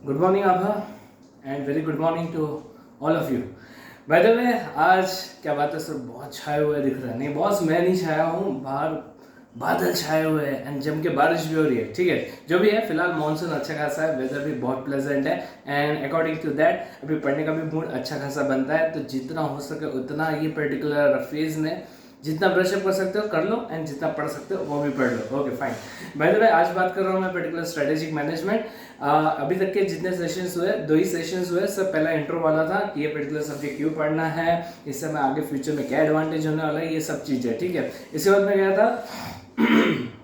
Good morning Abha and very good morning to all of you. By the way आज क्या बात है sir, बहुत छाए हुए दिख रहा है। नहीं बॉस, मैं नहीं छाया हूँ, बाहर बादल छाए हुए हैं एंड जम के बारिश भी हो रही है। ठीक है, जो भी है फिलहाल मॉनसून अच्छा खासा है, वेदर भी बहुत प्लेजेंट है एंड अकॉर्डिंग टू दैट अभी पढ़ने का भी मूड अच्छा खासा बनता है। तो जितना हो सके उतना ये पर्टिकुलर फेज में जितना ब्रशअप कर सकते हो कर लो एंड जितना पढ़ सकते हो वो भी पढ़ लो। Okay fine. By the way आज बात कर रहा हूँ मैं पर्टिकुलर स्ट्रेटेजिक मैनेजमेंट। अभी तक के जितने सेशंस हुए, 2 ही सेशंस हुए। सब पहला इंट्रो वाला था कि ये पर्टिकुलर सब्जेक्ट क्यों पढ़ना है, इससे मैं आगे फ्यूचर में क्या एडवांटेज होने वाला है, ये सब चीज़ें। ठीक है, इसके बाद मैं गया था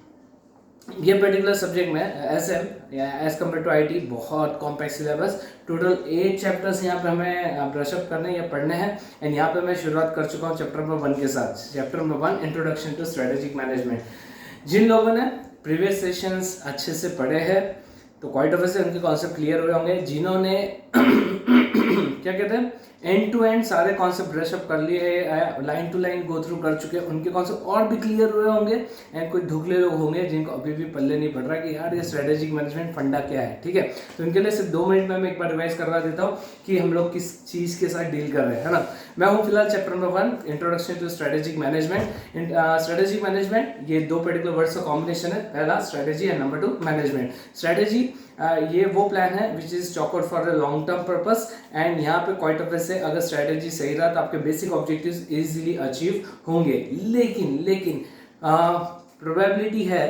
ये पर्टिकुलर सब्जेक्ट में एसएम या एज कम्पेयर टू आईटी बहुत कॉम्प्लेक्स सिलेबस, टोटल 8 चैप्टर्स यहाँ पे हमें ब्रशअप करने या पढ़ने हैं एंड यहाँ पे मैं शुरुआत कर चुका हूँ चैप्टर नंबर 1 के साथ। Chapter number 1 introduction to strategic management. जिन लोगों ने प्रीवियस सेशंस अच्छे से पढ़े हैं तो क्वाइट ऑब्वियसली उनके कॉन्सेप्ट क्लियर हुए होंगे। जिन्होंने क्या कहते हैं एंड टू एंड सारे कॉन्सेप्ट ब्रशअप कर लिए, line to line go through कर चुके हैं, उनके कॉन्सेप्ट और भी क्लियर हुए होंगे। एंड कोई धुकले लोग होंगे जिनको अभी भी पल्ले नहीं पड़ रहा कि यार ये स्ट्रेटेजिक मैनेजमेंट फंडा क्या है। ठीक है, तो इनके लिए सिर्फ 2 मिनट में मैं एक बार रिवाइज करवा देता हूँ कि हम लोग किस चीज़ के साथ डील कर रहे हैं, है ना। मैं हूँ फिलहाल chapter number 1 introduction to strategic management. Strategic management ये 2 पर्टिकुलर वर्ड्स का कॉम्बिनेशन है, पहला strategy and number 2 management. Strategy ये वो प्लान है which is chalk out for a long term purpose and यहाँ पे क्वाइट ऑब्वियस है अगर स्ट्रेटेजी सही रहा तो आपके बेसिक ऑब्जेक्टिव्स इजीली अचीव होंगे। लेकिन प्रोबेबिलिटी है,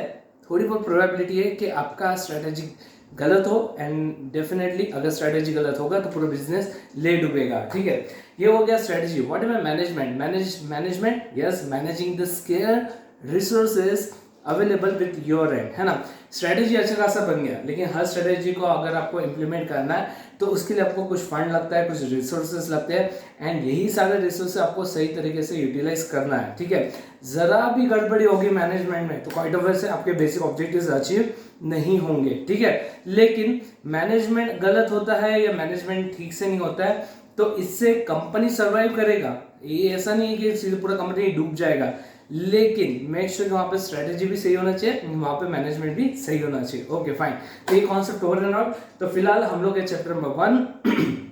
थोड़ी बहुत प्रोबेबिलिटी है कि आपका स्ट्रेटेजी गलत हो एंड डेफिनेटली अगर स्ट्रेटेजी गलत होगा तो पूरा बिजनेस ले डूबेगा। ठीक है, ये हो गया strategy. What is management? Management yes, managing the square resources available with your and, है ना। स्ट्रेटेजी अच्छा खासा बन गया, लेकिन हर स्ट्रेटेजी को अगर आपको इम्प्लीमेंट करना है तो उसके लिए आपको कुछ फंड लगता है, कुछ रिसोर्सेज लगते हैं एंड यही सारे रिसोर्सेज आपको सही तरीके से यूटिलाइज करना है। ठीक है, जरा भी गड़बड़ी होगी मैनेजमेंट में तो क्वाइट ऑब्वियस है आपके बेसिक ऑब्जेक्टिव्स अचीव नहीं होंगे। ठीक है, लेकिन मैनेजमेंट गलत होता है या मैनेजमेंट ठीक से नहीं होता है तो इससे कंपनी सर्वाइव करेगा, ये ऐसा नहीं है कि सीधे पूरा कंपनी डूब जाएगा, लेकिन मेक श्योर वहां पे स्ट्रेटेजी भी सही होना चाहिए, वहां पे मैनेजमेंट भी सही होना चाहिए। ओके फाइन, तो ये कॉन्सेप्ट ओवर एंड आउट। तो फिलहाल हम लोग है चैप्टर नंबर 1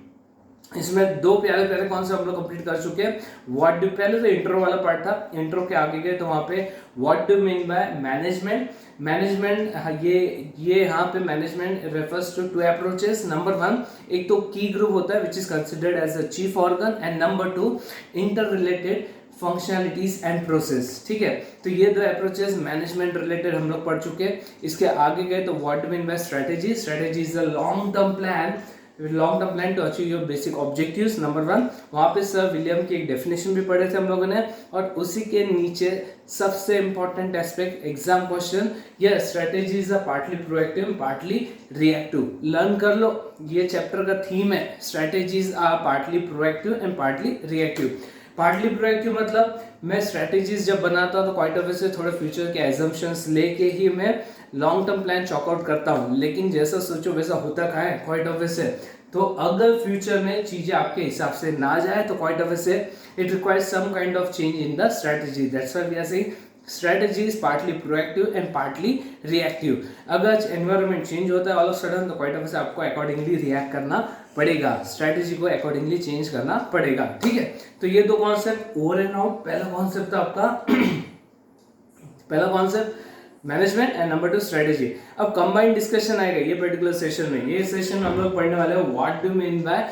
इसमें 2 प्यारे प्यारे कॉन्सेप्ट हम लोग कंप्लीट कर चुके हैं। व्हाट डू, पहले तो इंट्रो वाला पार्ट था, इंट्रो के आगे गए तो वहां पे what do mean by management. Management ये यहाँ पे management refers to 2 approaches. Number 1 एक तो की ग्रुप होता है which is considered as a chief organ and number 2 inter related functionalities and process. ठीक है, तो ये 2 अप्रोचेस मैनेजमेंट रिलेटेड हम लोग पढ़ चुके हैं। इसके आगे गए तो what do mean by strategy. Strategy is a long term plan to achieve your basic objectives. Number 1 वहां पे सर विलियम की एक डेफिनेशन भी पढ़े थे हम लोगों ने, और उसी के नीचे सबसे इंपॉर्टेंट एस्पेक्ट एग्जाम क्वेश्चन, ये strategy is a partly proactive partly reactive. Learn कर लो, ये चैप्टर का थीम है, strategies are partly proactive and partly reactive. Partly proactive मतलब मैं स्ट्रेटेजीज जब बनाता हूँ तो क्वाइट ऑब्वियसली थोड़े फ्यूचर के एजम्पशंस लेके ही मैं long term plan chalk out करता हूँ, लेकिन जैसा सोचो वैसा होता कहाँ है, क्वाइट ऑब्वियस है। तो अगर फ्यूचर में चीजें आपके हिसाब से ना जाए तो क्वाइट ऑब्वियस है it requires some kind of change in the strategy. That's why we are saying strategy is partly proactive and partly reactive। अगर एनवायरनमेंट चेंज होता है ऑल ऑफ सडन तो क्वाइट ऑब्वियसली आपको अकॉर्डिंगली रिएक्ट करना पड़ेगा, strategy को accordingly change करना पड़ेगा। ठीक है, तो ये 2 कॉन्सेप्ट ओवर एंड आउट। पहला कॉन्सेप्ट था आपका पहला concept management and number 2 strategy. अब कंबाइंड डिस्कशन आएगा ये पर्टिकुलर सेशन में। ये सेशन में हम लोग पढ़ने वाले हैं what do mean by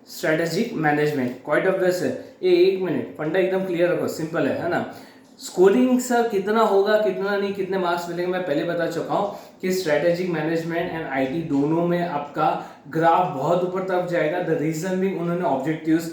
strategic management. Quite obvious है, ये 1 मिनट फंडा एकदम क्लियर रखो, सिंपल है ना। स्कोरिंग सर कितना होगा कितना नहीं, कितने मार्क्स मिलेंगे, मैं पहले बता चुका हूँ कि स्ट्रेटेजिक मैनेजमेंट एंड आईटी दोनों में आपका ग्राफ बहुत ऊपर तरफ जाएगा। द रीजन भी उन्होंने ऑब्जेक्टिव्स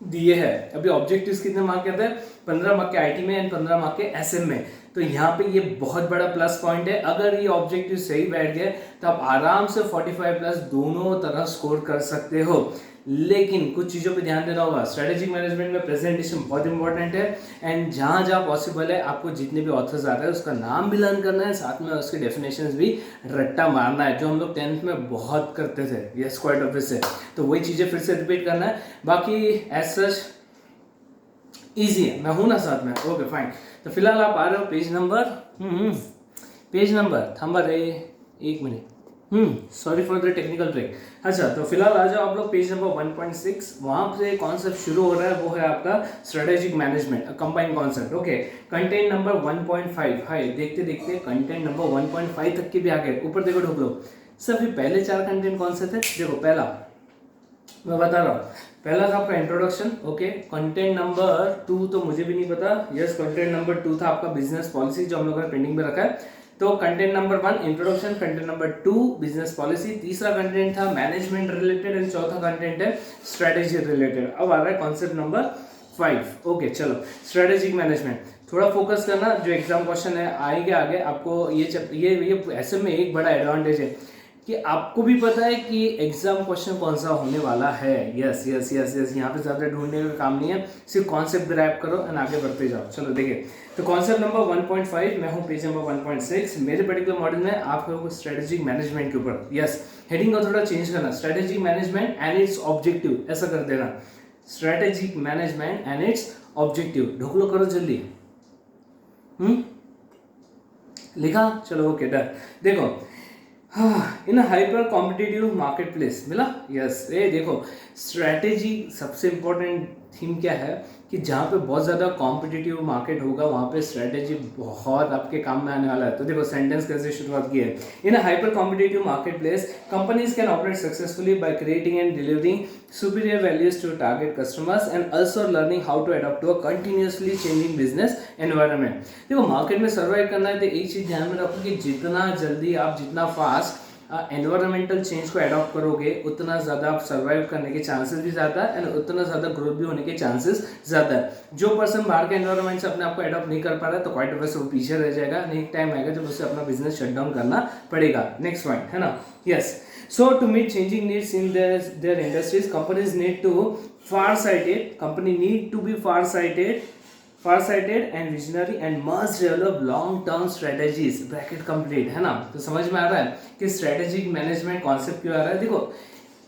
दिए हैं। अभी ऑब्जेक्टिव्स कितने मार्क कहते हैं, 15 मार्क के आईटी में एंड 15 मार्क के एसएम में। तो यहाँ पे ये बहुत बड़ा प्लस पॉइंट है, अगर ये ऑब्जेक्टिव सही बैठ गए तो आप आराम से 45 प्लस दोनों तरह स्कोर कर सकते हो। लेकिन कुछ चीज़ों पे ध्यान देना होगा। स्ट्रेटेजिक मैनेजमेंट में प्रेजेंटेशन बहुत इंपॉर्टेंट है एंड जहाँ जहाँ पॉसिबल है आपको जितने भी ऑथर्स आ रहे हैं उसका नाम भी लर्न करना है, साथ में उसके डेफिनेशंस भी रट्टा मारना है, जो हम लोग 10th में बहुत करते थे। यस क्वाइट ऑब्वियस है, तो वही चीज़ें फिर से रिपीट करना है। बाकी एज सच ईजी है, मैं हूँ ना साथ में। ओके फाइन, तो फिलहाल आप आ रहे हो पेज नंबर थंबर है 1 minute sorry for the technical break. अच्छा, तो फिलहाल आ जाओ आप लोग पेज नंबर 1.6। वहाँ से कॉन्सेप्ट शुरू हो रहा है, वो है आपका strategic management, combined concept. Okay, content number 1.5। हाय, देखते देखते कंटेंट नंबर 1.5 तक के भी आ गए। ऊपर देखो ढूंढ लो सर, फिर पहले 4 कंटेंट कौन से थे? देखो, पहला मैं बता रहा हूँ, पहला था आपका इंट्रोडक्शन। ओके, कंटेंट नंबर 2 तो मुझे भी नहीं पता। यस, कंटेंट नंबर 2 था आपका बिजनेस पॉलिसी, जो हम लोगों ने पेंडिंग में रखा है। तो content number 1 introduction, content number 2 business policy, तीसरा कंटेंट था मैनेजमेंट रिलेटेड, एंड चौथा कंटेंट है स्ट्रेटेजी रिलेटेड। अब आ रहा है कॉन्सेप्ट नंबर 5। ओके, चलो, स्ट्रेटेजिक मैनेजमेंट थोड़ा फोकस करना, जो एग्जाम क्वेश्चन है आएंगे आगे आपको। ये ऐसे में एक बड़ा एडवांटेज है कि आपको भी पता है कि एग्जाम क्वेश्चन कौन सा होने वाला है। यस यस यस यस, यहाँ पे ज़्यादा ढूंढने का काम नहीं है, सिर्फ कॉन्सेप्ट ग्रैब करो एंड आगे बढ़ते जाओ। चलो देखिए, तो कॉन्सेप्ट नंबर 1.5, मैं हूँ पेज नंबर 1.6। मेरे पर्टिकुलर मॉडल में आप लोगों को स्ट्रेटेजिक मैनेजमेंट के ऊपर, यस, हेडिंग को थोड़ा चेंज करना, strategic management and its objective, ऐसा कर देना, strategic management and its objective. ढोकलो करो जल्दी। लिखा? चलो ओके, डन। देखो, in hyper competitive market place मिला। यस, ये देखो, स्ट्रैटेजी सबसे इंपॉर्टेंट थीम क्या है कि जहाँ पे बहुत ज़्यादा कॉम्पिटिटिव मार्केट होगा वहाँ पे स्ट्रैटेजी बहुत आपके काम में आने वाला है। तो देखो सेंटेंस कैसे शुरुआत की है, in a hyper competitive market place companies can operate successfully by creating and delivering superior values to target customers and also learning how to adopt to a continuously changing business environment. देखो, market में survive करना है तो एक चीज़ ध्यान में रखो कि जितना जल्दी आप, जितना फास्ट एनवायरमेंटल चेंज को अडॉप्ट करोगे, उतना ज़्यादा आप सर्वाइव करने के चांसेस भी ज़्यादा है, एंड उतना ज़्यादा ग्रोथ भी होने के चांसेस ज़्यादा है। जो पर्सन बाहर के एनवायरमेंट से अपने आप को अडॉप्ट नहीं कर पा रहा है तो क्वाइट ऑब्वियस वो पीछे रह जाएगा। एक टाइम आएगा जब उसे अपना बिजनेस शट डाउन करना पड़ेगा। नेक्स्ट पॉइंट है ना, yes. So to meet changing needs in their industries, companies need to company need to be farsighted and visionary and must develop long term strategies, bracket complete, है ना। तो समझ में आ रहा है कि स्ट्रेटेजिक मैनेजमेंट कॉन्सेप्ट क्यों आ रहा है। देखो,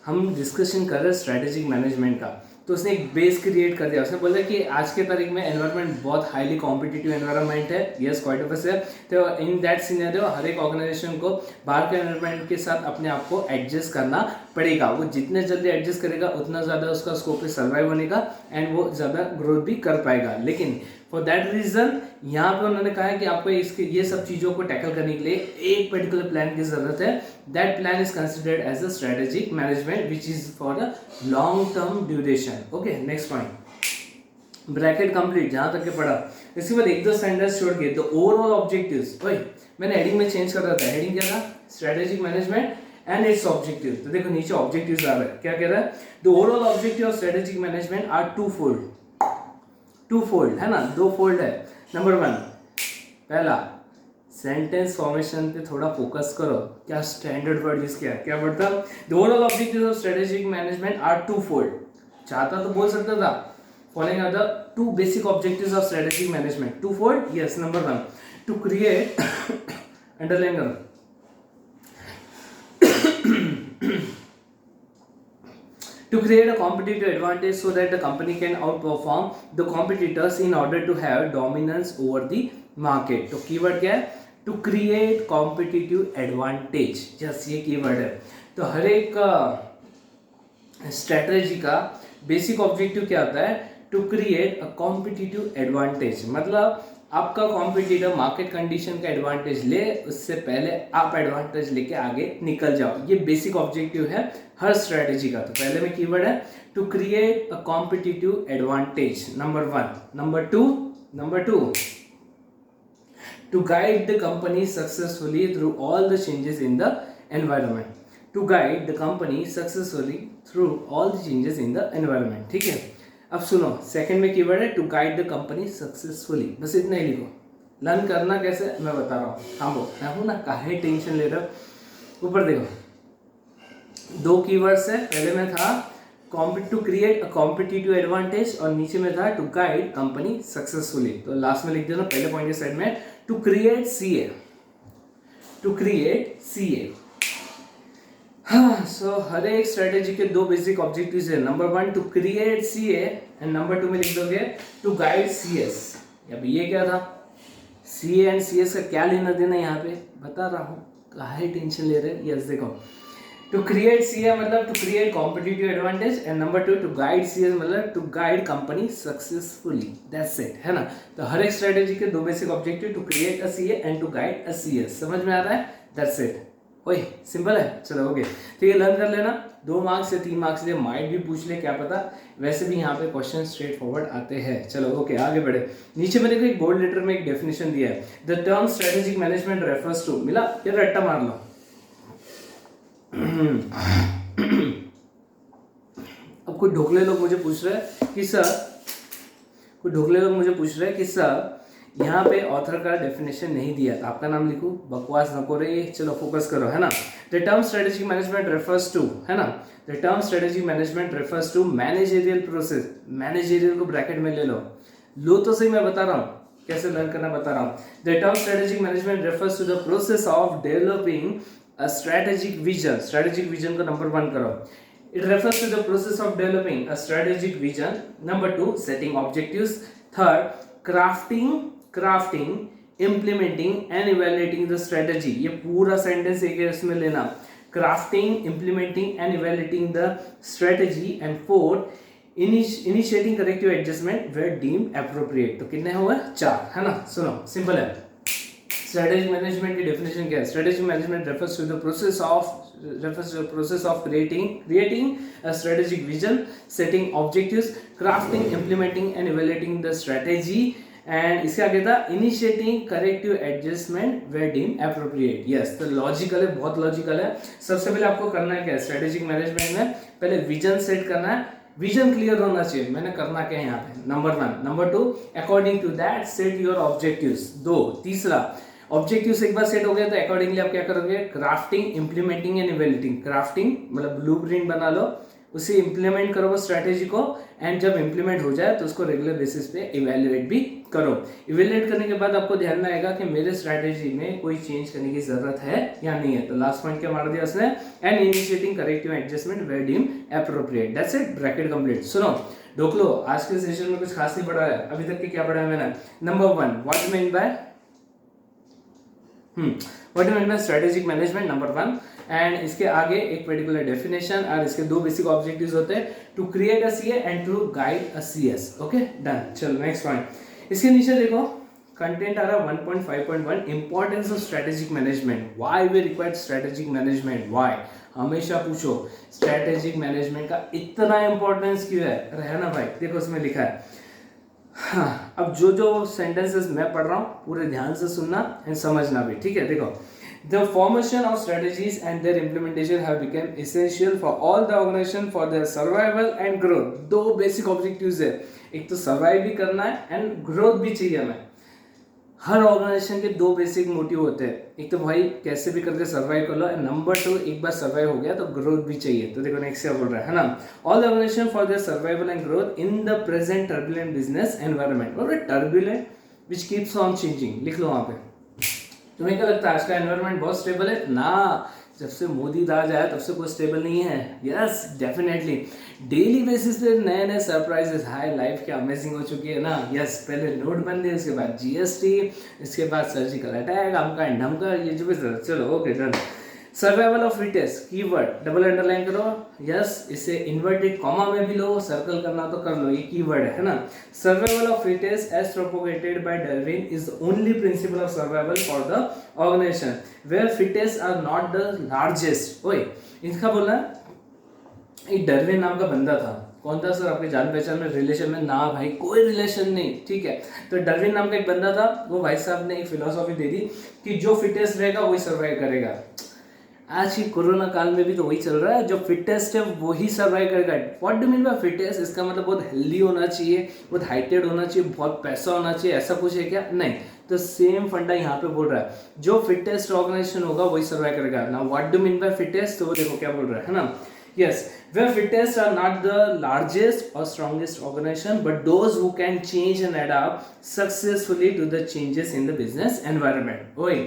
हम डिस्कशन कर रहे हैं स्ट्रेटेजिक मैनेजमेंट का, तो उसने एक बेस क्रिएट कर दिया। उसने बोला कि आज के तारीख में एनवायरनमेंट बहुत हाईली कॉम्पिटिटिव एनवायरनमेंट है। यस, क्वाइट ऑब्वियस है। तो इन दैट सिनेरियो हर एक ऑर्गेनाइजेशन को बाहर के एनवायरनमेंट के साथ अपने आप को एडजस्ट करना पड़ेगा। वो जितने जल्दी एडजस्ट करेगा उतना ज़्यादा उसका स्कोप है सर्वाइव होने का, एंड वो ज़्यादा ग्रोथ भी कर पाएगा। लेकिन फॉर दैट रीजन यहाँ पे उन्होंने कहा है कि आपको इसके ये सब चीज़ों को टैकल करने के लिए एक पर्टिकुलर प्लान की जरूरत है। That plan is considered as a strategic management which is for a long term duration. Okay, next point, bracket complete, जहाँ तक के पढ़ा। इसके बाद एक दो सेंटेंस छोड़ के द ओवरऑल ऑब्जेक्टिव्स, भाई मैंने हेडिंग में चेंज कर रहा था। हेडिंग क्या था? Strategic management and its objective. तो देखो नीचे ऑब्जेक्टिव्स आ रहा है, क्या कह रहा है? The overall objective of strategic management are two fold, है ना, 2 फोल्ड है। नंबर 1, पहला, सेंटेंस फॉर्मेशन पे थोड़ा फोकस करो। क्या स्टैंडर्ड वर्ड यूज किया, क्या वर्ड था? The overall objective of strategic management are two fold. चाहता तो बोल सकता था following are the 2 basic objectives of strategic management. Two fold, yes. Number 1, to create underline करो, to create a competitive advantage so that the company can outperform the competitors in order to have dominance over the market। तो keyword क्या है? to create competitive advantage। Yes, ये keyword है। तो हर एक strategy का बेसिक ऑब्जेक्टिव क्या होता है? To create a competitive advantage, मतलब आपका कॉम्पिटिटर मार्केट कंडीशन का एडवांटेज ले, उससे पहले आप एडवांटेज लेके आगे निकल जाओ। ये बेसिक ऑब्जेक्टिव है हर स्ट्रेटेजी का। तो पहले में कीवर्ड है to create a competitive advantage, number 1। Number two, to guide the company successfully through all the changes in the environment. To guide the company successfully through all the changes in the environment, ठीक है। अब सुनो, second में keyword है to guide the company successfully. बस इतना ही लिखो। Learn करना कैसे मैं बता रहा हूँ, थामो, मैं हूँ ना, काहे टेंशन ले रहा हूँ। ऊपर देखो, 2 कीवर्ड्स है। पहले में था to create a competitive advantage, और नीचे में था टू गाइड कंपनी सक्सेसफुली। तो लास्ट में लिख देना पहले पॉइंट के साइड में, टू क्रिएट सीए। हाँ, सो हर एक स्ट्रेटेजी के 2 बेसिक ऑब्जेक्टिव्स है। Number 1 to create CA, and number 2 में लिख दोगे टू गाइड सीएस। अब ये क्या था? सीए एंड सीएस का क्या लेना देना यहाँ पे बता रहा हूँ। काहे टेंशन ले रहे हैं? यस देखो, टू क्रिएट सीए मतलब to create competitive advantage, and number 2 to guide CS मतलब to guide company successfully, that's it, है ना। तो हर एक स्ट्रेटेजी के 2 basic objective, to create a CA and to guide a CS, समझ में आ रहा है? That's it. ओए सिंपल है, चलो ओके। तो ये लर्न कर लेना, 2 मार्क्स या 3 मार्क्स से माइट भी पूछ ले, क्या पता। वैसे भी यहाँ पे क्वेश्चन स्ट्रेट फॉरवर्ड आते हैं। चलो ओके आगे बढ़े। नीचे मैंने को एक बोल्ड लेटर में एक डेफिनेशन दिया है, the term strategic management refers to, मिला? ये रट्टा मार लो। अब कोई ढोकले लोग मुझे पूछ रहे हैं कि सर, कोई ढोकले लोग मुझे पूछ रहे हैं कि सर यहाँ पे ऑथर का डेफिनेशन नहीं दिया, तो आपका नाम लिखूं? बकवास नको रे, चलो फोकस करो, है ना। The term strategic management refers to, है ना, the term strategic management refers to managerial process, managerial को ब्रैकेट में ले लो तो सही, मैं बता रहा हूँ कैसे लर्न करना बता रहा हूँ। The term strategic management refers to the process of developing a strategic vision को नंबर 1 करो। It refers to the process of developing a strategic vision. Number 2, setting objectives. Third, crafting, implementing and evaluating the strategy. ये पूरा sentence एक इसमें लेना, crafting, implementing and evaluating the strategy. And fourth, initiating corrective adjustment where deemed appropriate. तो कितने हुए? 4, है ना। सुनो सिंपल है। स्ट्रेटेजिक मैनेजमेंट की डेफिनेशन क्या है? Strategic management refers to the process of creating a strategic vision, setting objectives, crafting, implementing and evaluating the strategy, and इसके आगे था initiating corrective adjustment where deemed appropriate. yes, तो logical है, बहुत logical है। सबसे पहले आपको करना है क्या है स्ट्रेटेजिक मैनेजमेंट में? पहले विजन सेट करना है, विजन क्लियर होना चाहिए। मैंने करना क्या है यहाँ पे? Number 1। Number 2, according to that set your objectives. 2। तीसरा, ऑब्जेक्टिव्स एक बार सेट हो गया तो अकॉर्डिंगली आप क्या करोगे? Crafting, implementing and evaluating. Crafting मतलब ब्लूप्रिंट बना लो, उसे इंप्लीमेंट करो वो स्ट्रैटेजी को, एंड जब इंप्लीमेंट हो जाए तो उसको रेगुलर बेसिस पे इवैल्यूएट भी करो। इवैल्यूएट करने के बाद आपको ध्यान में आएगा कि मेरे स्ट्रैटेजी में कोई चेंज करने की जरूरत है या नहीं है। तो लास्ट पॉइंट क्या मार दिया उसने? And initiating corrective adjustment where deemed appropriate. That's it, bracket complete. सुनो ढोकलो, आज के सेशन में कुछ खास नहीं पढ़ा है, अभी तक के क्या पढ़ा है मैंने? Number 1, what mean by what do mean by strategic management, number 1। And इसके आगे एक पर्टिकुलर डेफिनेशन और इसके 2 बेसिक ऑब्जेक्टिव्स होते हैं, to create a CA and to guide a CS. Okay done. चलो नेक्स्ट पॉइंट। इसके नीचे देखो कंटेंट आ रहा 1.5.1, importance of strategic management, why we required strategic management, why. हमेशा पूछो स्ट्रेटेजिक मैनेजमेंट का इतना इंपॉर्टेंस क्यों है? अरे है ना भाई, देखो उसमें लिखा है। हाँ, अब जो सेंटेंसेस मैं पढ़ रहा हूँ पूरे ध्यान से सुनना एंड समझना भी, ठीक है। देखो, the formation of strategies and their implementation have become essential for all the organization for their survival and growth. 2 basic objectives है, एक तो सर्वाइव भी करना है एंड ग्रोथ भी चाहिए हमें। हर ऑर्गेनाइजेशन के 2 बेसिक मोटिव होते हैं, एक तो भाई कैसे भी करके सर्वाइव कर लो, एंड नंबर 2 एक बार सर्वाइव हो गया तो ग्रोथ भी चाहिए। तो देखो नेक्स्ट क्या बोल रहा है ना, all organisation for their survival and growth in the present turbulent business environment. और turbulent which keeps on changing, लिख लो वहां पे। तुम्हें क्या लगता है आज का एनवायरनमेंट बहुत स्टेबल है? ना, जब से मोदी राज आया तब से कोई स्टेबल नहीं है। यस डेफिनेटली, डेली बेसिस पे नए नए सरप्राइजेस, हाई लाइफ क्या अमेजिंग हो चुकी है ना। यस, पहले नोटबंदी, उसके बाद जीएसटी, इसके बाद सर्जिकल अटैक, अमका एंड ढमका, ये जो भी। चलो okay done. Survival of fittest keyword double underline करो। यस, इसे इन्वर्टेड कॉमा में भी लो, सर्कल करना तो कर लो, ये कीवर्ड है ना। Survival of fittest as propagated by Darwin is the only principle of survival for the organisation where fittest are not the largest. ओए इनका बोलना एक डार्विन नाम का बंदा था। कौन था सर? आपके जान पहचान में, रिलेशन में? ना भाई, कोई रिलेशन नहीं, ठीक है। तो डार्विन नाम का एक बंदा था, वो भाई साहब ने एक फिलोसॉफी दे दी कि जो फिटेस्ट रहेगा वही सर्वाइव करेगा। आज की कोरोना काल में भी तो वही चल रहा है, जो फिटेस्ट है वही सर्वाइव करेगा। What do mean bye fittest? इसका मतलब बहुत हेल्दी होना चाहिए, बहुत हाइटेड होना चाहिए, बहुत पैसा होना चाहिए, ऐसा कुछ है क्या? नहीं। तो सेम फंडा यहाँ पे बोल रहा है, जो फिटेस्ट ऑर्गेनाइजेशन होगा वही सर्वाइव करेगा ना। What do mean bye fittest? तो वो देखो क्या बोल रहा है ना। Yes, where fittest are not the largest or strongest organization, but those who can change and adapt successfully to the changes in the business environment. ओए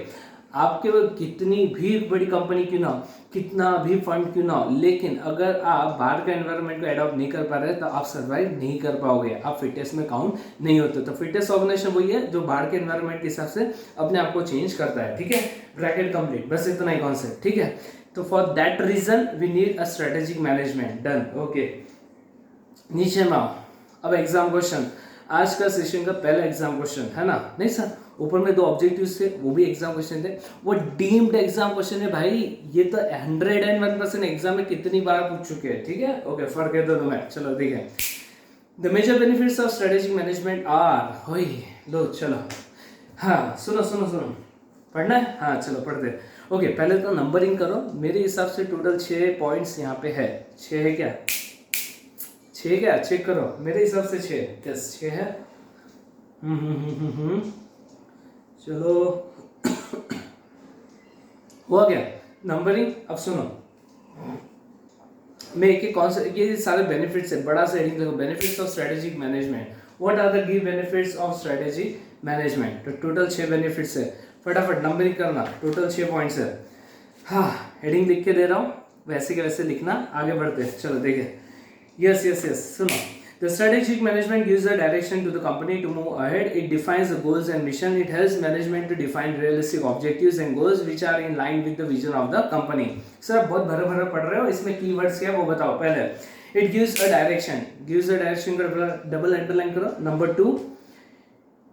आपके वो कितनी भी बड़ी कंपनी क्यों ना हो, कितना भी फंड क्यों ना हो, लेकिन अगर आप बाहर का एनवायरनमेंट को एडॉप्ट नहीं कर पा रहे तो आप सर्वाइव नहीं कर पाओगे, आप फिटनेस में काउंट नहीं होते। तो फिटनेस ऑर्गेनाइजेशन वही है जो बाहर के एनवायरनमेंट के हिसाब से अपने आप को चेंज करता है, ठीक है। ब्रैकेट कंप्लीट, बस इतना ही कॉन्सेप्ट, ठीक है। तो for that reason we need a strategic management, done, okay. नीचे में आओ, अब एग्जाम क्वेश्चन, आज का सेशन का पहला एग्जाम क्वेश्चन है ना, नहीं सर, ऊपर में 2 ऑब्जेक्टिव्स थे वो भी एग्जाम क्वेश्चन थे, वो डीम्ड एग्जाम क्वेश्चन है भाई, ये तो 101% एग्जाम में कितनी बार पूछ चुके हैं, ठीक है, ओके, फर्क है दोनों में, चलो ठीक है। The major benefits of strategic management are, होई लो चलो, हाँ सुनो सुनो सुनो, पढ़ना है, हाँ चलो पढ़ते। ओके, पहले तो नंबरिंग करो, मेरे हिसाब से टोटल 6 पॉइंट्स यहाँ पे है, 6 है क्या, 6 क्या, चेक करो, मेरे हिसाब से 6, यस 6 है। चलो हुआ क्या नंबरिंग। अब सुनो, मैं एक कौन सा, ये सारे बेनिफिट्स है, बड़ा सा हेडिंग देखो, benefits of strategic management, what are the key benefits of strategic management. तो टोटल 6 बेनिफिट्स है, फटाफट नंबरिंग करना, टोटल 6 पॉइंट्स है। हाँ, हेडिंग लिख के दे रहा हूँ, वैसे के वैसे लिखना, आगे बढ़ते हैं, चलो देखिए। यस यस यस, सुनो, the strategic management gives a direction to the company to move ahead. It defines the goals and mission. It helps management to define realistic objectives and goals which are in line with the vision of the company. Sir बहुत भरा भरा पढ़ रहे हो, इसमें keywords क्या है वो बताओ पहले। It gives a direction, gives a direction का डबल अंडरलाइन करो। Number 2,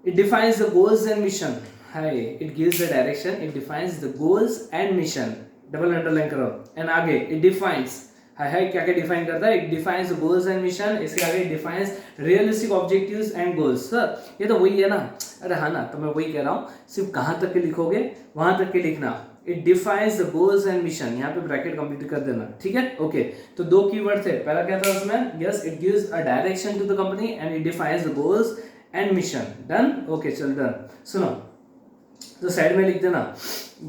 it defines the goals and mission. Hi, it gives a direction, it defines the goals and mission, double underline करो। एंड आगे it defines, है क्या क्या define करता है, it defines goals and mission, इसके आगे defines realistic objectives and goals. Sir ये तो वही है ना, अरे हाँ ना, तो मैं वही कह रहा हूँ, सिर्फ कहाँ तक के लिखोगे वहां तक के लिखना। It defines the goals and mission, यहाँ पे ब्रैकेट कंप्लीट कर देना, ठीक है, ओके। तो 2 कीवर्ड थे, पहला क्या था उसमें, yes it gives a direction to the company and it defines the goals and mission, done, okay चल डन। सुनो, तो साइड में लिख देना,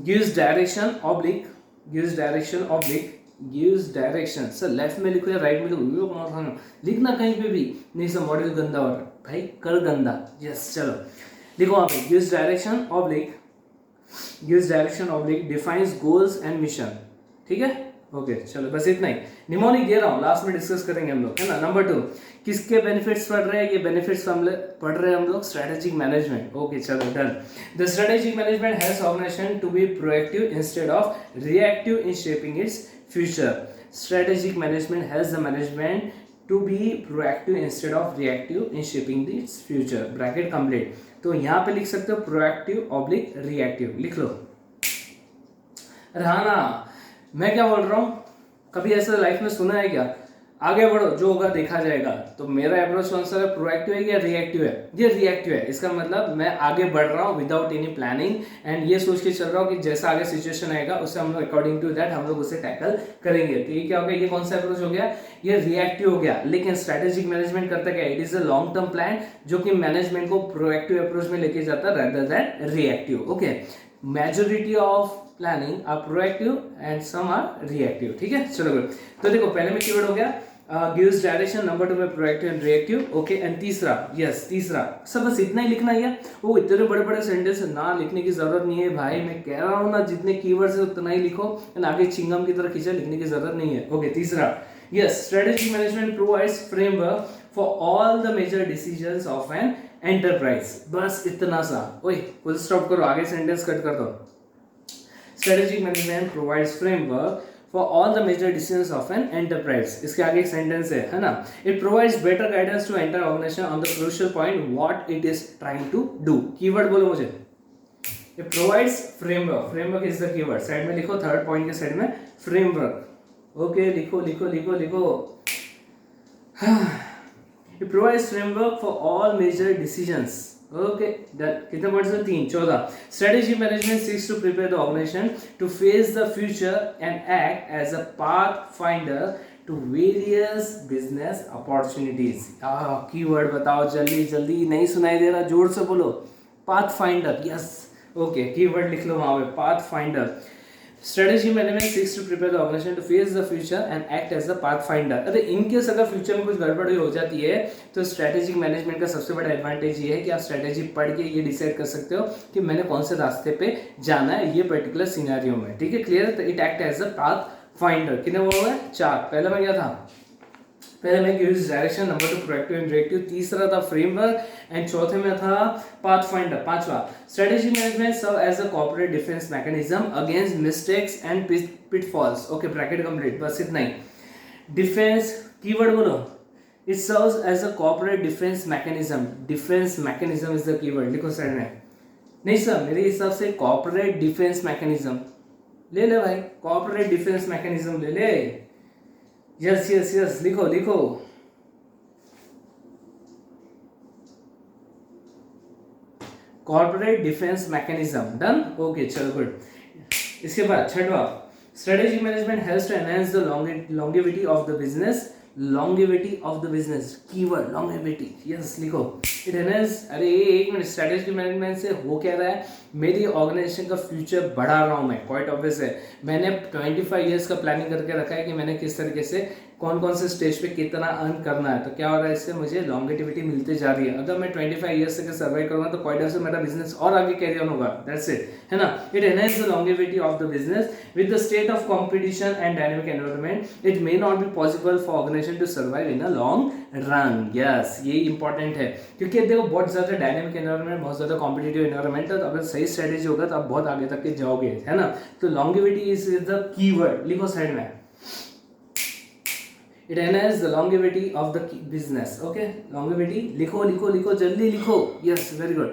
gives direction oblique, gives direction oblique, gives direction। Sir left में लिखो या राइट में लिखो, लिखना कहीं पे भी नहीं, सर मॉडल गंदा हो रहा है भाई, कर गंदा, यस चलो लिखो वहाँ पे, gives direction oblique, gives direction oblique, defines goals and mission, ठीक है, ओके चलो बस इतना ही। निमोनिक दे रहा हूँ, लास्ट में डिस्कस करेंगे हम लोग, है ना। नंबर 2, किसके बेनिफिट्स पढ़ रहे हैं, ये बेनिफिट्स हम पढ़ रहे हैं हम लोग स्ट्रेटेजिक मैनेजमेंट, ओके चलो done. The strategic management helps organisation to be proactive instead of reactive in shaping its future. Strategic management helps the management to be proactive instead of reactive in shaping its future. Bracket complete. तो यहाँ पे लिख सकते हो proactive oblique reactive, लिख लो। अरे हाँ ना, मैं क्या बोल रहा हूँ, कभी ऐसा लाइफ में सुना है क्या, आगे बढ़ो जो होगा देखा जाएगा। तो मेरा अप्रोच कौन सा है, प्रोएक्टिव है या रिएक्टिव है, ये रिएक्टिव है। इसका मतलब मैं आगे बढ़ रहा हूँ विदाउट एनी प्लानिंग एंड ये सोच के चल रहा हूँ कि जैसा आगे सिचुएशन आएगा उससे हम लोग अकॉर्डिंग टू दैट हम लोग उसे टैकल करेंगे। तो ये क्या हो गया, ये कौन सा अप्रोच हो गया, ये रिएक्टिव हो गया। लेकिन स्ट्रेटेजिक मैनेजमेंट करता क्या, it is a long term plan जो कि मैनेजमेंट को प्रोएक्टिव अप्रोच में लेके जाता है rather than reactive, okay. Majority of planning are proactive and some are reactive, ठीक है चलो गुड। तो देखो पहले में कीवर्ड हो गया गिव्स डायरेक्शन, नंबर 2 में proactive and reactive, okay. And तीसरा, यस तीसरा, सब बस इतना ही लिखना है। वो इतने बड़े बड़े सेंटेंस ना लिखने की जरूरत नहीं है भाई, मैं कह रहा हूँ ना, जितने कीवर्ड्स है उतना ही लिखो एंड आगे चिंगम की तरह खींचा, लिखने की जरूरत नहीं है, ओके। तीसरा, yes strategic management provides framework for all the major decisions of an enterprise, बस इतना सा। ओए फुल स्टॉप करो, आगे सेंटेंस कट कर दो। Strategic management provides framework for all the major decisions of an enterprise, इसके आगे एक सेंटेंस है ना। It provides better guidance to entire organization on the crucial point what it is trying to do। Keyword बोलो मुझे। It provides framework, framework is the keyword, side में लिखो, third point के साइड में framework, ओके लिखो लिखो लिखो लिखो। It provides framework for all major decisions, okay done. कितने वर्ड्स हैं, 3, 14। Strategy management seeks to prepare the organisation to face the future and act as a path finder to various business opportunities. Keyword बताओ जल्दी जल्दी, नहीं सुनाई दे रहा, जोर से बोलो। Path finder, yes okay, keyword लिख लो वहां पे, path finder. Strategy management seeks to prepare the organisation to face the future and act as the path finder. अरे इनकेस अगर फ्यूचर में कुछ गड़बड़ी हो जाती है तो स्ट्रेटेजिक मैनेजमेंट का सबसे बड़ा एडवांटेज ये है कि आप स्ट्रेटेजी पढ़ के ये डिसाइड कर सकते हो कि मैंने कौन से रास्ते पे जाना है ये पर्टिकुलर सिनेरियो में। ठीक है, क्लियर है? तो it act as a path finder. कितने वो है? 4। पहला में क्या था? पहले में gives direction, number 2 proactive and reactive, तीसरा था फ्रेमवर्क एंड चौथे में था पाथ फाइंडर। पांचवा strategy management serve as a corporate defence mechanism against mistakes and pitfalls. Okay, bracket complete, बस इतना ही। डिफेंस कीवर्ड बोलो, it serves as a corporate defence mechanism. Defence mechanism is the keyword, लिखो side में। नहीं sir, मेरे हिसाब से कॉर्पोरेट डिफेंस मैकेनिज्म ले ले भाई, कॉर्पोरेट डिफेंस मैकेनिज्म ले ले। यस यस यस, लिखो लिखो। Corporate defence mechanism, done. Okay, चलो गुड। इसके बाद छठवा, strategic management helps to enhance the longevity of the business. Longevity of the business, keyword longevity, yes लिखो। इट एनहांस, अरे एक मिनट, स्ट्रेटेजिक मैनेजमेंट से हो क्या रहा है? मेरी ऑर्गेनाइजेशन का फ्यूचर बढ़ा रहा हूँ मैं, क्वाइट ऑब्वियस है। मैंने 25 ईयर्स का प्लानिंग करके रखा है कि मैंने किस तरीके से कौन कौन से स्टेज पे कितना अर्न करना है। तो क्या हो रहा है, इससे मुझे लॉन्गेटिविटी मिलती जा रही है। अगर मैं 25 ईयर्स तक सर्वाइव करूंगा तो क्वाइट ऑब्वियस मेरा बिजनेस और आगे कैरी ऑन होगा। दैट्स इट, है ना। It enhance the longevity of the business with the state of competition and dynamic environment. It may not be possible for organisation to survive in a long run. Yes, ये important है क्योंकि देखो बहुत ज्यादा dynamic environment, बहुत ज्यादा competitive environment है। तो अगर सही स्ट्रेटेजी होगा तो आप बहुत आगे तक के जाओगे, है ना। तो लॉन्गेविटी इज द कीवर्ड, लिखो साइड में। It enhances the longevity of the business. Okay, longevity लिखो लिखो लिखो, जल्दी लिखो। Yes, very good.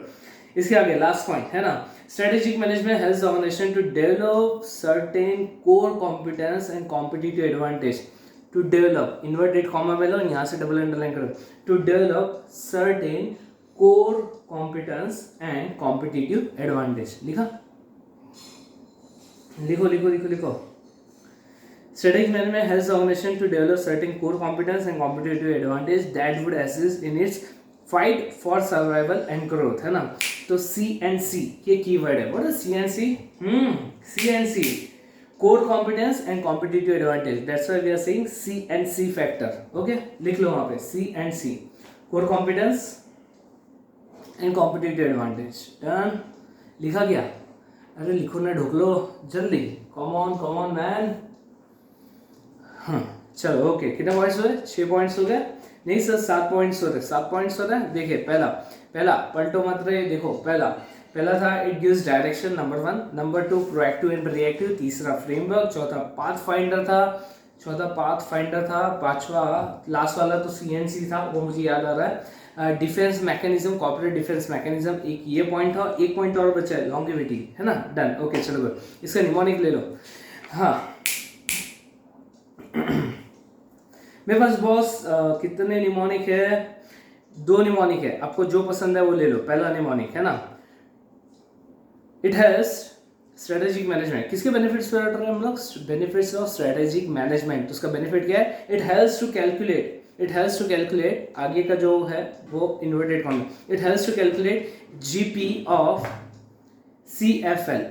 इसके आगे लास्ट पॉइंट है ना, strategic management helps the organisation to develop certain core competence and competitive advantage. To develop, inverted comma में लो, यहाँ से डबल अंडरलाइन करो। To develop certain core competence and competitive advantage. लिखा, लिखो लिखो लिखो लिखो। Strategic management helps the organization to develop certain core competence and competitive advantage that would assist in its fight for survival and growth, है ना। तो C&C ये keyword है। What is C&C? C&C, core competence and competitive advantage. That's why we are saying C&C factor. Okay, लिख लो वहाँ पे C&C, core competence and competitive advantage. Done? लिखा गया? अरे लिखो ना, ढोक लो जल्दी। Come on man. हाँ चलो, ओके। कितने पॉइंट्स हो गए? 6 पॉइंट्स हो गए? नहीं सर, 7 पॉइंट्स हो रहे। 7 पॉइंट्स हो रहे हैं। देखिए, पहला पलटो मत रहे। देखो, पहला था it gives direction, number 1। Number 2 proactive and reactive. तीसरा फ्रेमवर्क। चौथा पाथ फाइंडर था। पांचवा लास्ट वाला तो CNC था, वो मुझे याद आ रहा है। Defence mechanism, corporate defence mechanism, एक ये पॉइंट था। एक पॉइंट और बचा है, लॉन्गेविटी, है ना। डन, ओके चलो गुड। इसका निमोनिक ले लो। हाँ मेरे पास बॉस कितने निमोनिक है? 2 निमोनिक है, आपको जो पसंद है वो ले लो। पहला निमोनिक है ना, इट हैज स्ट्रेटेजिक मैनेजमेंट। किसके बेनिफिट्स पे रट रहे हैं हम लोग? Benefits of strategic management. तो उसका बेनिफिट क्या है? इट हेल्प्स टू कैलकुलेट, आगे का जो है वो inverted comma, it helps to calculate GP of CFL।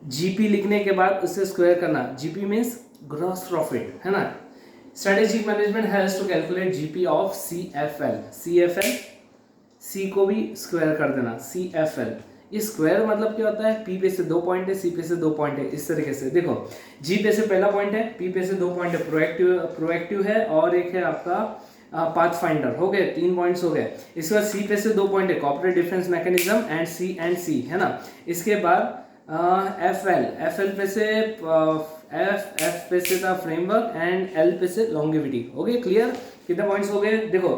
GP लिखने के बाद उसे स्क्वायर करना। जीपी मीन्स ग्रॉस प्रॉफिट, है ना। Strategic management helps to calculate GP of CFL, C को भी स्क्वायर कर देना, CFL। ये स्क्वायर मतलब क्या होता है? P पे से 2 पॉइंट है, C पे से 2 पॉइंट है। इस तरीके से देखो, G पे से पहला पॉइंट है, P पे से 2 पॉइंट है, प्रोएक्टिव है, और एक है आपका पाथ फाइंडर। हो गए 3 पॉइंट्स हो गए। इसके बाद C पे से 2 पॉइंट है, corporate defence mechanism and C&C, है ना। इसके बाद FL पे से F पे से था फ्रेमवर्क एंड L पे से लॉन्गेविटी। हो गए क्लियर? कितने पॉइंट्स हो गए? देखो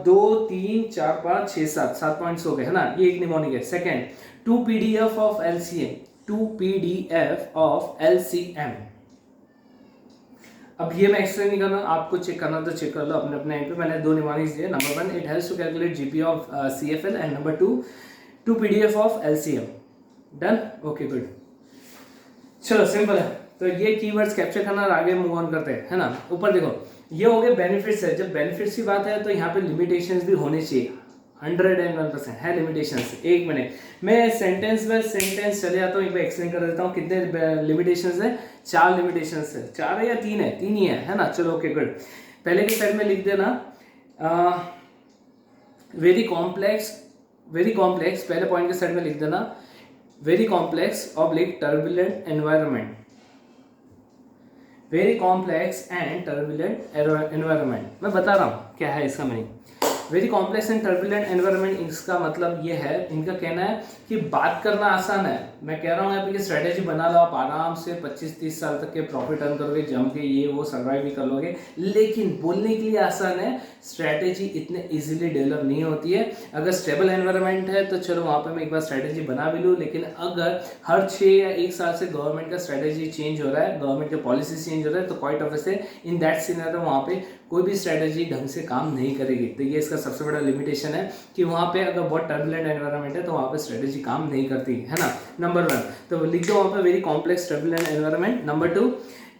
2 3 4 5 6 7 पॉइंट्स हो गए, है ना। ये एक निमोनिक है। Second, 2 PDF of LCM। अब ये मैं एक्सप्लेन नहीं करना, आपको चेक करना तो चेक कर लो अपने अपने एंड पे। मैंने 2 निमोनिक्स दिए। Number 1, it helps to calculate GP of CFL and number 2 PDF of LCM। Done, okay good. चलो सिंपल है। तो ये कीवर्ड्स कैप्चर करना और आगे मूव ऑन करते हैं, है ना। ऊपर देखो, ये हो गए बेनिफिट्स है। जब बेनिफिट्स की बात है तो यहाँ पे लिमिटेशंस भी होने चाहिए। 101% है लिमिटेशंस। एक मिनट, मैं सेंटेंस बाय सेंटेंस चले जाता हूँ, एक बार एक्सप्लेन कर देता हूँ कितने लिमिटेशंस है। 4 लिमिटेशंस है, 4 है या 3 है? 3 ही है ना। चलो ओके गुड। पहले के साइड में लिख देना वेरी कॉम्प्लेक्स, वेरी कॉम्प्लेक्स, पहले पॉइंट के साइड में लिख देना very complex oblique turbulent environment, very complex and turbulent environment. मैं बता रहा हूँ क्या है इसका meaning. Very complex and turbulent environment, इसका मतलब ये है, इनका कहना है कि बात करना आसान है। मैं कह रहा हूँ यहाँ पे कि स्ट्रेटेजी बना लो, आप आराम से 25-30 साल तक के प्रॉफिट अर्न करोगे, जम के ये वो सर्वाइव भी कर लोगे, लेकिन बोलने के लिए आसान है, स्ट्रेटेजी इतने इजीली डेवलप नहीं होती है। अगर स्टेबल एनवायरनमेंट है तो चलो वहाँ पे मैं एक बार स्ट्रेटेजी बना भी लूँ, लेकिन अगर हर 6 या 1 साल से गवर्नमेंट का स्ट्रेटेजी चेंज हो रहा है, गवर्नमेंट के पॉलिसी चेंज हो रहा है, तो quite obviously in that scenario वहाँ पे कोई भी स्ट्रेटेजी ढंग से काम नहीं करेगी। तो ये इसका सबसे बड़ा लिमिटेशन है कि वहाँ पे अगर बहुत टर्बुलेंट एनवायरनमेंट है तो वहाँ पे स्ट्रेटेजी काम नहीं करती है ना। नंबर 1 तो लिख दो वहाँ पे very complex turbulent environment. Number 2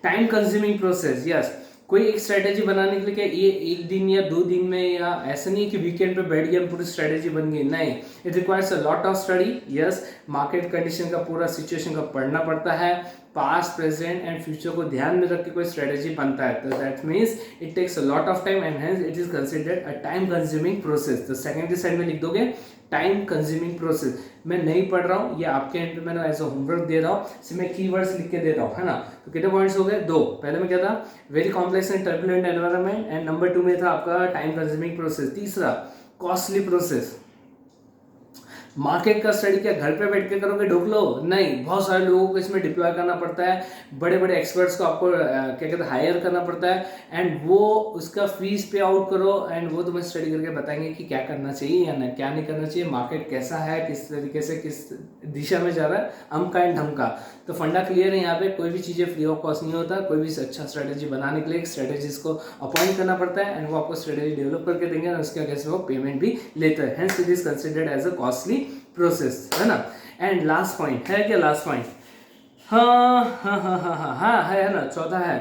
time consuming process. Yes, कोई एक स्ट्रेटेजी बनाने के लिए क्या ये 1 दिन या 2 दिन में, या ऐसा नहीं कि वीकेंड पे बैठ गया पूरी स्ट्रेटेजी बन गई, नहीं। It requires a lot of study. Yes, market condition का पूरा सिचुएशन का पढ़ना पड़ता है, पास्ट प्रेजेंट एंड फ्यूचर को ध्यान में रख के कोई स्ट्रेटेजी बनता है, तो that means it takes a lot of time and hence it is considered a time consuming process. तो सेकंड की साइड में लिख दोगे टाइम कंज्यूमिंग प्रोसेस। मैं नहीं पढ़ रहा हूँ, ये आपके एंड पे मैंने एज अ होमवर्क दे रहा हूँ, सिर्फ मैं कीवर्ड्स लिख के दे रहा हूँ, है ना। तो कितने पॉइंट्स हो गए? 2। पहले में क्या था? Very complex and turbulent environment, and number 2 में था आपका टाइम कंज्यूमिंग प्रोसेस। तीसरा कॉस्टली प्रोसेस। मार्केट का स्टडी क्या घर पे बैठ के करोगे ढूंढ लो? नहीं, बहुत सारे लोगों को इसमें डिप्लॉय करना पड़ता है, बड़े बड़े एक्सपर्ट्स को आपको क्या कहते हैं हायर करना पड़ता है, एंड वो उसका फीस पे आउट करो, एंड वो तुम्हें स्टडी करके बताएंगे कि क्या करना चाहिए या नहीं, क्या नहीं करना चाहिए, मार्केट कैसा है, किस तरीके से किस दिशा में जा रहा है, अमका एंड ढमका। तो फंडा क्लियर है यहाँ पे, कोई भी चीज़ें फ्री ऑफ कॉस्ट नहीं होता। कोई भी अच्छा स्ट्रेटेजी बनाने के लिए एक स्ट्रेटेजिस्ट को अपॉइंट करना पड़ता है, एंड वो आपको स्ट्रेटेजी डेवलप करके देंगे और उसके आगे से वो पेमेंट भी लेते हैं। Hence it is considered as a costly process, है ना। एंड लास्ट पॉइंट है क्या? लास्ट पॉइंट हाँ है ना, चौथा है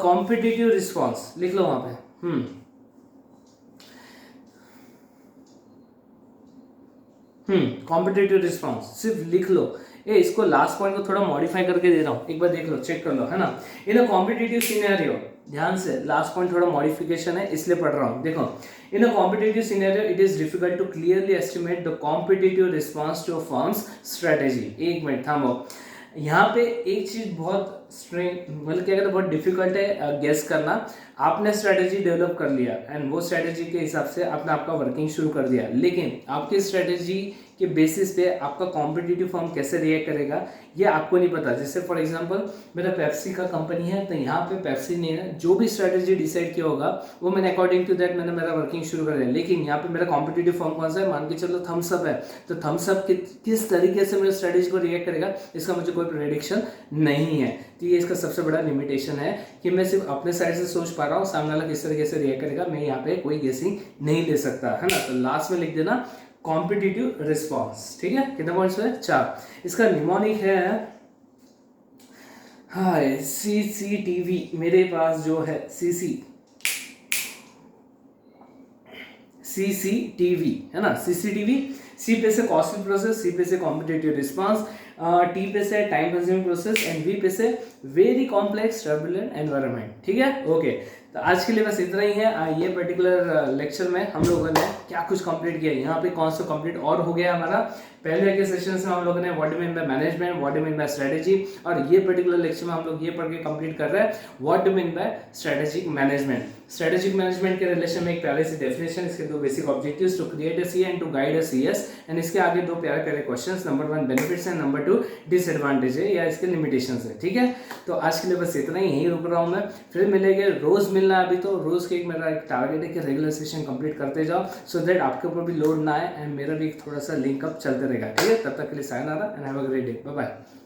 कॉम्पिटिटिव रिस्पॉन्स। लिख लो वहां पे। कॉम्पिटिटिव रिस्पॉन्स सिर्फ लिख लो। इसको लास्ट पॉइंट को थोड़ा मॉडिफाई करके दे रहा हूँ, एक बार देख लो, चेक कर लो, है ना। इन अ कॉम्पिटिटिव सिनेरियो, ध्यान से, लास्ट पॉइंट थोड़ा मॉडिफिकेशन है इसलिए पढ़ रहा हूँ। देखो, in a competitive scenario it is difficult to clearly estimate the competitive response to a firm's strategy. एक मिनट थामो, यहाँ पे एक चीज बहुत मतलब क्या कहते हैं, बहुत डिफिकल्ट है गेस करना। आपने स्ट्रेटेजी डेवलप कर लिया एंड वो स्ट्रेटेजी के हिसाब से आपने आपका वर्किंग शुरू कर दिया, लेकिन आपकी स्ट्रेटेजी के बेसिस पे आपका कॉम्पिटिटिव फर्म कैसे रिएक्ट करेगा ये आपको नहीं पता। जैसे फॉर एग्जांपल मेरा पेप्सी का कंपनी है, तो यहाँ पे पेप्सी ने जो भी स्ट्रेटेजी डिसाइड किया होगा वो मैंने अकॉर्डिंग टू दैट मैंने मेरा वर्किंग शुरू कर दिया, लेकिन यहाँ पे मेरा कॉम्पिटिटिव फर्म कौन सा है, मान के चलो थम्स अप है, तो थम्स अप किस तरीके से मेरे स्ट्रेटेजी को रिएक्ट करेगा इसका मुझे कोई प्रेडिक्शन नहीं है। तो ये इसका सबसे बड़ा लिमिटेशन है कि मैं सिर्फ अपने साइड से सोच पा रहा हूँ, सामने वाला किस तरीके से रिएक्ट करेगा मैं यहाँ पे कोई गेसिंग नहीं ले सकता, है ना। तो लास्ट में लिख देना कॉम्पिटिटिव रिस्पॉन्स, ठीक है। कितने पॉइंट्स है? 4। इसका निमोनिक है हाय CCTV। मेरे पास जो है CCTV है ना, CCTV। सी पे से कॉस्टली प्रोसेस, सी पे से कॉम्पिटिटिव रिस्पॉन्स, टी पे से time consuming process, and we पे से वेरी कॉम्प्लेक्स टर्बुलेंट एनवायरनमेंट, ठीक है। ओके, तो आज के लिए बस इतना ही है। ये पर्टिकुलर लेक्चर में हम लोगों ने क्या कुछ कंप्लीट किया, यहाँ पे कौन सा कंप्लीट और हो गया हमारा। पहले के सेशन में हम लोगों ने what do mean by management, what do mean by strategy, और ये पर्टिकुलर लेक्चर में हम लोग ये पढ़ के कंप्लीट कर रहे हैं what do mean by strategic management. Strategic management के रिलेशन में एक प्यारी सी डेफिनेशन, इसके 2 basic objectives, to create a C and to guide a CS, and इसके आगे 2 प्यारे प्यारे क्वेश्चंस, नंबर 1 बेनिफिट्स है, नंबर 2 डिसएडवांटेज है या इसके लिमिटेशंस है, ठीक है। तो आज के लिए बस इतना ही, यहीं रुक रहा हूँ मैं, फिर मिलेंगे। रोज मिलना है अभी, तो रोज के मेरा एक टारगेट है कि रेगुलर सेशन कंप्लीट करते जाओ, सो दैट आपके ऊपर भी लोड ना आए एंड मेरा भी थोड़ा सा लिंक अप चलते रहेगा, ठीक है। तब तक के लिए sayonara and have a great day, bye bye.